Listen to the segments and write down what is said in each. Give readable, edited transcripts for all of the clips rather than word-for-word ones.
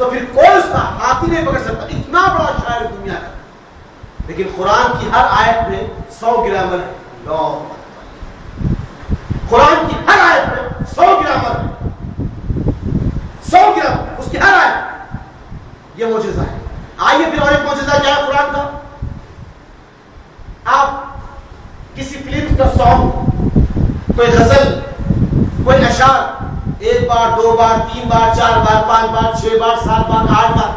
تو پھر کوئی اس کا ہاتھ ہی نہیں پکڑ سکتا، اتنا بڑا شاعر دنیا کا. لیکن قرآن کی ہر آیت میں 100 گرامر ہے. قرآن کی ہر آیت میں 100 گرامر ہے، 100 گرامر اس کی ہر آیت. یہ معجزہ ہے. آئیے پھر اور ایک معجزہ کیا ہے قرآن کا. آپ کسی فلم کا سانگ، کوئی غزل، کوئی اشعار 1 بار 2 بار 3 بار 4 بار 5 بار 6 بار 7 بار 8 بار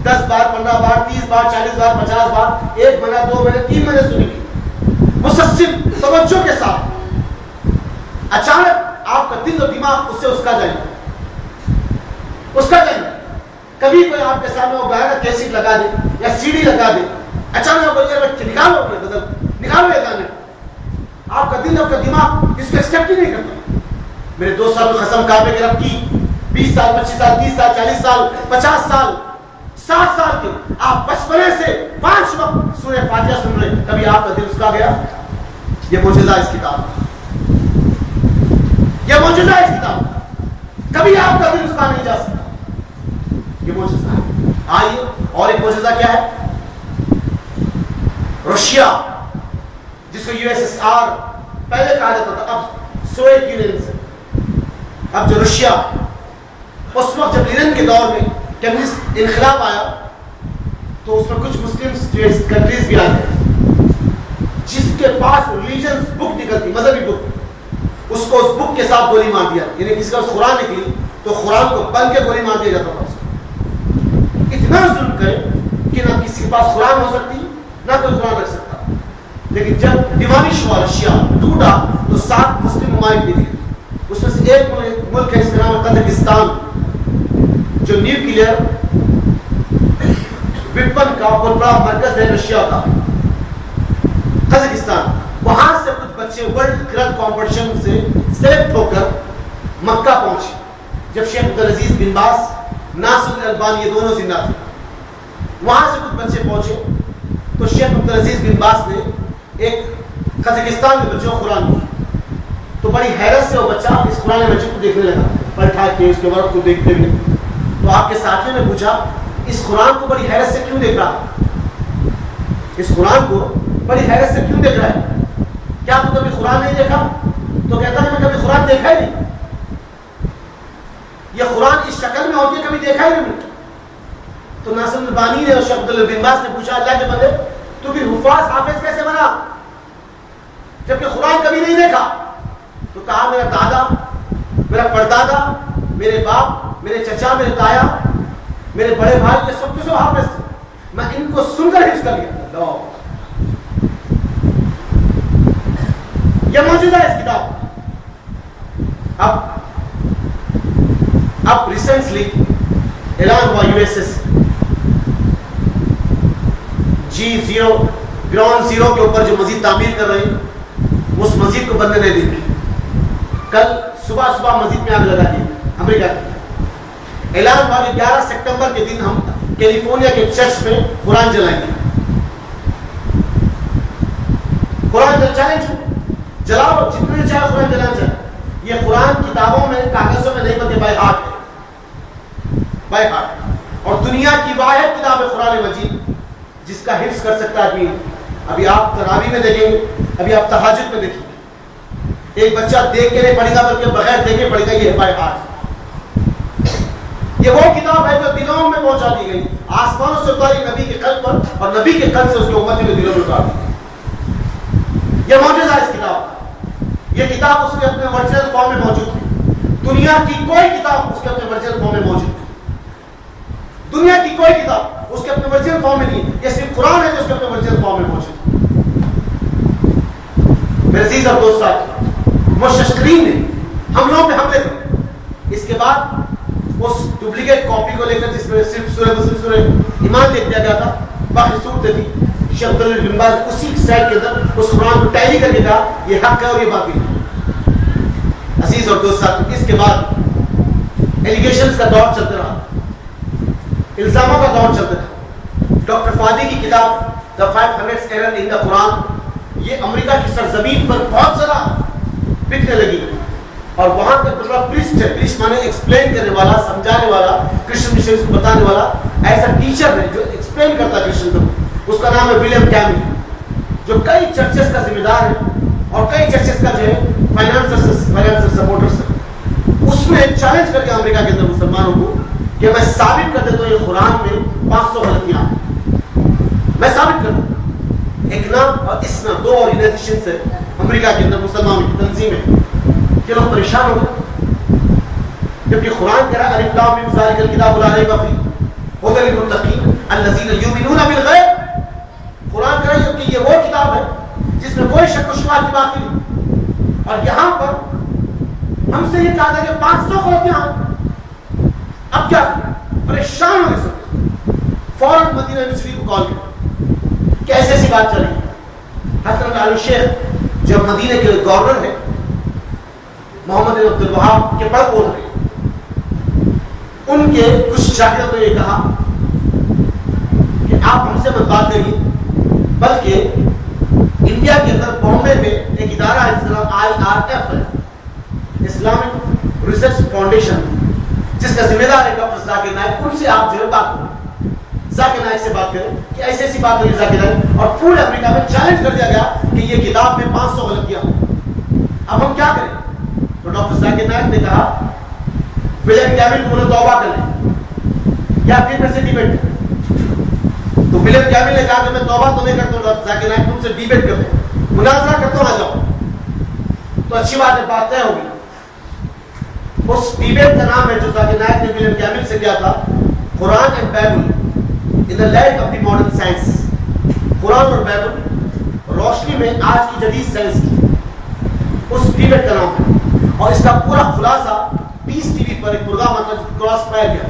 10 بار 15 بار 30 بار 40 بار 50 بار 1 مہینہ 2 مہینے 3 مہینے سنیں گے مسلسل توجہ کے ساتھ. اچانک آپ کا دل و دماغ اس سے اس کا جائے. کبھی کوئی آپ کے سامنے وہ گانا کیسٹ لگا دے یا سی ڈی لگا دے، اچانک آپ بولے بچے نکالو اپنے غزل، نکالو یہ گانے. آپ کا دل، آپ کا دماغ اس کو ایکسپٹ ہی نہیں کرتا. میرے 2 سال میں قسم کعبے کے رب کی، 20 سال 25 سال 30 سال 40 سال 50 سال 60 سال کے آپ بچپنے سے 5 وقت سورہ فاتحہ سن رہے، کبھی آپ کا دل اس کا گیا؟ یہ معجزہ ہے اس کتاب، یہ معجزہ ہے اس کتاب. کبھی آپ کا دل اس کا نہیں جا سکتا. یہ معجزہ ہے. آئیے اور ایک معجزہ کیا ہے. رشیا جس کو USSR پہلے کہا جاتا تھا، اب سوویت یونین سے، اب جو رشیا، اس وقت جب لینن کے دور میں کمیونسٹ انقلاب آیا تو اس میں کچھ مسلم کنٹریز بھی آ گئے جس کے پاس ریلیجنس بک نکلتی، مذہبی بک، اس کو اس بک کے ساتھ گولی مار دیا. یعنی کسی کا قرآن نکلی تو قرآن کو بن کے گولی مار دیا جاتا تھا. اتنا ظلم کرے کہ نہ کسی کے پاس قرآن ہو سکتی نہ کوئی قرآن رکھ سکتا. لیکن جب دیوانی شعا رشیا ٹوٹا تو 7 مسلم ممالک بھی تھے. اس میں سے ایک ملک ہے، اس کا نام ہے قزاقستان، جو نیوکلیئر ویپن کا بہت بڑا مرکز ہے رشیا کا. قزاقستان، وہاں سے کچھ بچے ورلڈ کرک کمپٹیشن سے سلیکٹ ہو کر مکہ پہنچے. جب شیخ عبدالعزیز بن باز، ناصر الالبانی، یہ دونوں زندہ تھے، وہاں سے کچھ بچے پہنچے تو شیخ عبدالعزیز بن باز نے ایک قزاقستان کے بچوں کو قرآن دیا. تو بڑی حیرت سے وہ بچہ اس قرآن مجید کو دیکھنے لگا، بیٹھا کے اس کے ورق کو دیکھتے ہوئے. تو آپ کے ساتھیوں نے پوچھا اس قرآن کو بڑی حیرت سے کیوں دیکھ رہا ہے؟ اس قرآن کو بڑی حیرت سے کیوں دیکھ رہا ہے؟ کیا تو کبھی قرآن نہیں دیکھا؟ تو کہتا ہے میں کبھی قرآن دیکھا ہی نہیں. یہ قرآن اس شکل میں ہوتی ہے کبھی دیکھا ہی نہیں. تو ناصر البانی نے اور شیخ عبداللہ بن باز نے پوچھا اللہ کے بندے تو پھر حفاظ حافظ کیسے بنا جبکہ قرآن کبھی نہیں دیکھا؟ تو کہا میرا دادا، میرا پردادا، میرے باپ، میرے چچا، میرے تایا، میرے بڑے بھائی، یہ سب کچھ حافظ تھے، میں ان کو سن کر حفظ کر لیا. یہ موجودہ ہے اس کتاب. اب ریسنٹلی اعلان ہوا USS G0 گراؤنڈ 0 کے اوپر جو مسجد تعمیر کر رہے ہیں اس مسجد کو بننے نہیں دیں گے. کل صبح مسجد میں آگ لگا دی امریکہ کی. اعلان ہوا کہ 11 سپٹمبر کے دن ہم کیلیفورنیا کے چرچ میں قرآن جلائیں گے. قرآن چیلنج جلاؤ، جتنے چاہے قرآن جلانا چاہے. یہ قرآن کتابوں میں کاغذوں میں نہیں بلکہ بائی ہارٹ ہے، بائی ہارٹ. اور دنیا کی واحد کتاب ہے قرآن مجید جس کا حفظ کر سکتا ہے آدمی. ابھی آپ تراویح میں دیکھیں گے، ابھی آپ تہجد میں دیکھیں گے، ایک بچہ دیکھ کے نہیں پڑھے گا بلکہ بغیر دیکھے پڑھے گا. یہ ہے بائی ہارٹ. یہ وہ کتاب ہے جو دلوں میں پہنچا دی گئی، آسمانوں سے اتاری نبی کے قلب پر اور نبی کے قلب سے اس کے امتی کے دلوں میں اتار دی. یہ معجزہ ہے اس کتاب. یہ کتاب اس کے اپنے ورچوئل فارم میں موجود ہے. دنیا کی کوئی کتاب اس کے اپنے ورچوئل فارم میں موجود ہے. دنیا کی کوئی کتاب اس کے اپنے ورچوئل فارم میں نہیں. یہ صرف قرآن ہے جو اس کے اپنے ورچوئل فارم میں موجود ہے. میرے عزیز اور دوست، مشترین نے ہم لوگوں پہ حملے کرے. اس کے بعد اس ڈپلیکیٹ کاپی کو لے کر جس میں صرف سورہ مسلم سورہ ایمان لکھ دیا گیا تھا، باقی صورتیں تھی، شیخ عبداللہ بن باز اسی سائٹ کے اندر اس قرآن کو ٹیلی کر کے کہا یہ حق ہے اور یہ باطل ہے. عزیز اور دوست، اس کے بعد ایلیگیشنز کا دور چلتا رہا، الزاموں کا دور چلتا رہا. ڈاکٹر فادی کی کتاب The 500 Errors in the Quran یہ امریکہ کی سرزمین پر بہت زیادہ بکنے لگی. اور وہاں کا دوسرا پریسٹ ہے، پریسٹ مانے ایکسپلین کرنے والا، سمجھانے والا، کرسچن شریف کو بتانے والا ایسا ٹیچر ہے جو ایکسپلین کرتا ہے کرسچن کو. اس کا نام ہے ولیم کیمل, جو کئی چرچز کا ذمہ دار ہے اور کئی چرچز کا جو ہے فائنانشل سپورٹرز ہے. اس نے چیلنج کر کے امریکہ کے اندر مسلمانوں کو کہ میں ثابت کر دیتا ہوں یہ قرآن میں 500 غلطیاں میں ثابت کر دوں. اکنا اور اسنا دو آرگنائزیشن ہے امریکہ کے اندر مسلمان کی تنظیم ہے کہ لوگ پریشان ہو گئے, جبکہ قرآن کہہ رہا ہے الف لام میم ذالک الکتاب لا ریب فیہ ھدی للمتقین الذین یؤمنون بالغیب. قرآن کہہ رہا ہے کہ یہ وہ کتاب ہے جس میں کوئی شک و شبہ کی بات نہیں, اور یہاں پر ہم سے یہ کہا تھا کہ 500 غلطیاں. اب کیا پریشان ہو گئے سب, فوراً مدینہ یونیورسٹی کو کال کیا کہ ایسی ایسی بات چل رہی ہے. حضرت علی شیخ جو مدینہ کے گورنر ہے محمد عبد الوہاب کے بڑھ بول رہے ہیں, ان کے کچھ شاگردوں نے یہ کہا کہ آپ ہم سے مت بات کریے, بلکہ انڈیا کے اندر بامبے میں ایک ادارہ ہے IRF ہے, اسلامک ریسرچ فاؤنڈیشن, جس کا ذمہ دار ہے ڈاکٹر ذاکر نائک. ان سے آپ جو ہے بات کریں, ذاکر نائک سے بات کریں کہ ایسی ایسی بات ہوئی ذاکر نائک, اور پورے امریکہ میں چیلنج کر دیا گیا کہ یہ کتاب میں 500 غلطیاں. اب ہم کیا کریں؟ تو ڈاکٹر ذاکر نائک نے کہا ولیم کیمل کو توبہ کر لیں یا پھر سے ڈیبیٹ کریں. تو ولیم کیمل نے کہا کہ میں توبہ تو نہیں کرتا ہوں, ذاکر نائک تم سے ڈیبیٹ کرتے ہیں, مناظرہ کرتا ہوں, آ جاؤ. تو اچھی بات ہے, بات طے ہوگی. اس ڈیبیٹ کا نام ہے جو ذاکر نائک نے ولیم کیمل سے کیا تھا, Quran and Bible in the light of the modern science. قرآن اور بائبل روشنی میں آج کی جدید سائنس کی, اس ڈیبیٹ کا نام ہے. اور اس کا پورا خلاصہ پیس ٹی وی پر ایک پروگرام آتا ہے کراس فائر کیا,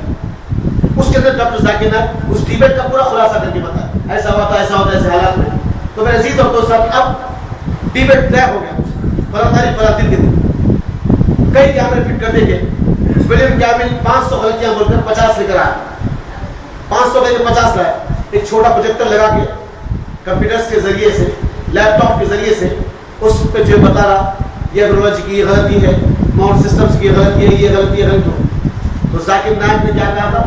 اس کے اندر ڈاکٹر ذاکر نائک اس ڈیبیٹ کا پورا خلاصہ کر کے بتایا ایسا ہوتا ایسا ہوتا ایسے حالات میں. تو میرے عزیز اور دوست, اب ڈیبیٹ طے ہو گیا. فلاں تاریخ فلاں دن کے دن کئی کیمرے فٹ کر دیں گے. ولیم کیمل 500 غلطیاں بول کر 50 لے کر آیا, 500 لے کر 50 لائے. ایک چھوٹا پروجیکٹر لگا کے کمپیوٹرز کے ذریعے سے, لیپ ٹاپ کے ذریعے سے اس پہ جو بتا رہا یہ ایگرولوجی کی یہ غلطی ہے, ماؤنٹ سسٹمز کی یہ غلطی ہے, یہ غلطی ہے, غلط ہو. تو ذاکر نائک نے کیا کہا تھا,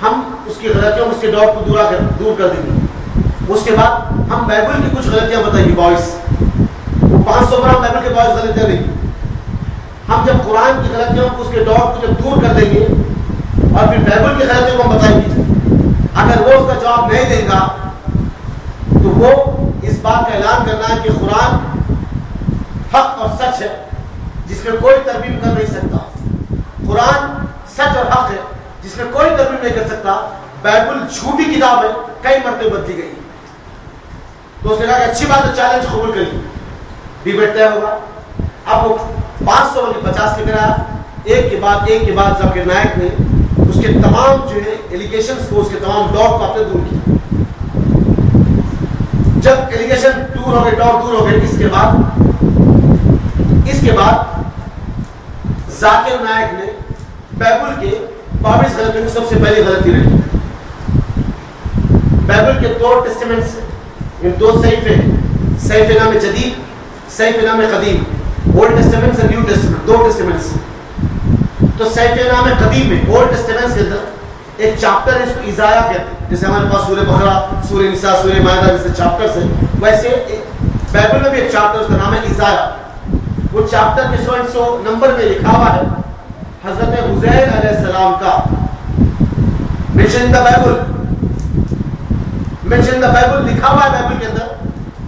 ہم اس کی غلطیوں اس کے ڈاؤٹ کو دور کر دیں گے. اس کے بعد ہم بائبل کی کچھ غلطیاں بتائیں گے بوائز. وہ 500 پر ہم بائبل کے بوائز غلطیاں دیں گے. ہم جب قرآن کی غلطیوں کو اس کے ڈاؤٹ کو جب دور کر دیں گے اور پھر بائبل کی غلطیوں کو ہم بتائیں گے, اگر وہ اس کا جواب نہیں دے گا تو وہ اس بات کا اعلان کرنا ہے کہ قرآن حق اور سچ ہے جس میں کوئی ترمیم کر نہیں سکتا. قرآن سچ اور حق ہے جس میں کوئی ترمیم نہیں کر سکتا. بائبل جھوٹی کتاب ہے, کئی مرتبہ بدلی گئی. تو اس نے کہا کہ اچھی بات ہے, چیلنج قبول کریے, ڈیبیٹ طے ہوگا. اب وہ 500 بلکہ 50 لے کر آیا. ایک کے بعد ذاکر نائک نے اس کے تمام جو ہے ایلیگیشنز کو, اس کے تمام ڈاؤٹ کو اپنے دور کیا. جب ایلیگیشن دور ہو گئے, ڈاؤٹ دور ہو گئے, اس کے بعد ذاکر نائک نے بائبل کے 22 غلطیوں کی سب سے پہلی غلطی رہی. بائبل کے 2 ٹیسٹمنٹس, ان 2 صحیفے, صحیفے نام جدید, صحیفے نام قدیم, اولڈ ٹیسٹمنٹس اور نیو ٹیسٹمنٹ, 2 ٹیسٹمنٹس. تو صحیفے نام قدیم میں اولڈ ٹیسٹمنٹس کے اندر ایک چیپٹر ہے, اس کو عزایہ کہتے ہیں. جیسے ہمارے پاس سورہ بقرہ, سورہ نساء, سورہ مائدہ جیسے چیپٹرز ہیں, ویسے بائبل میں بھی ایک چیپٹر, اس کا نام ہے عزایہ. وہ چیپٹر کے 100 نمبر میں لکھا ہوا ہے حضرت عزیر علیہ السلام کا mention the Bible, mention the Bible لکھا ہوا ہے. بائبل کے اندر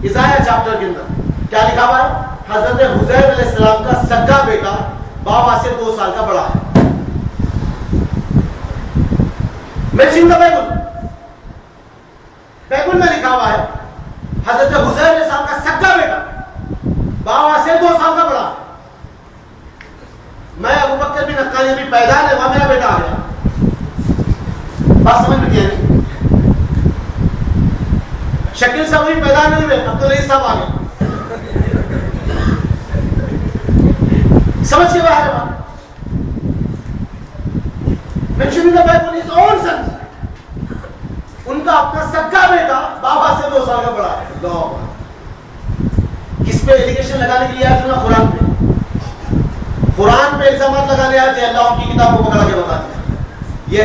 عزایہ چیپٹر کے اندر کیا لکھا ہوا ہے, حضرت عزیر علیہ السلام کا سگا بیٹا بابا سے 2 سال کا بڑا ہے. مینشن دا بائبل, بائبل میں لکھا ہوا ہے حضرت عزیر علیہ السلام کا سگا بیٹا بابا سے 2 سال کا بڑا. میں ابو بکر بن نقانی ابھی پیدا ہے, وہاں میرا بیٹا آ گیا. بات سمجھ میں نہیں آئی؟ شکیل صاحب ابھی پیدا نہیں ہوئے, عبدالعزیز صاحب آ گئے. سمجھ کے باہر ہے بات. mentioning the Bible his own son, ان کا اپنا سگا بیٹا بابا سے 2 سال کا بڑا ہے. کس پہ ایلیگیشن لگانے کے لیے آیا تھا؟ قرآن پہ. قرآن پہ الزامات لگانے آئے تھے, اللہ ان کی کتاب کو پکڑا کے بتا دیا. یہ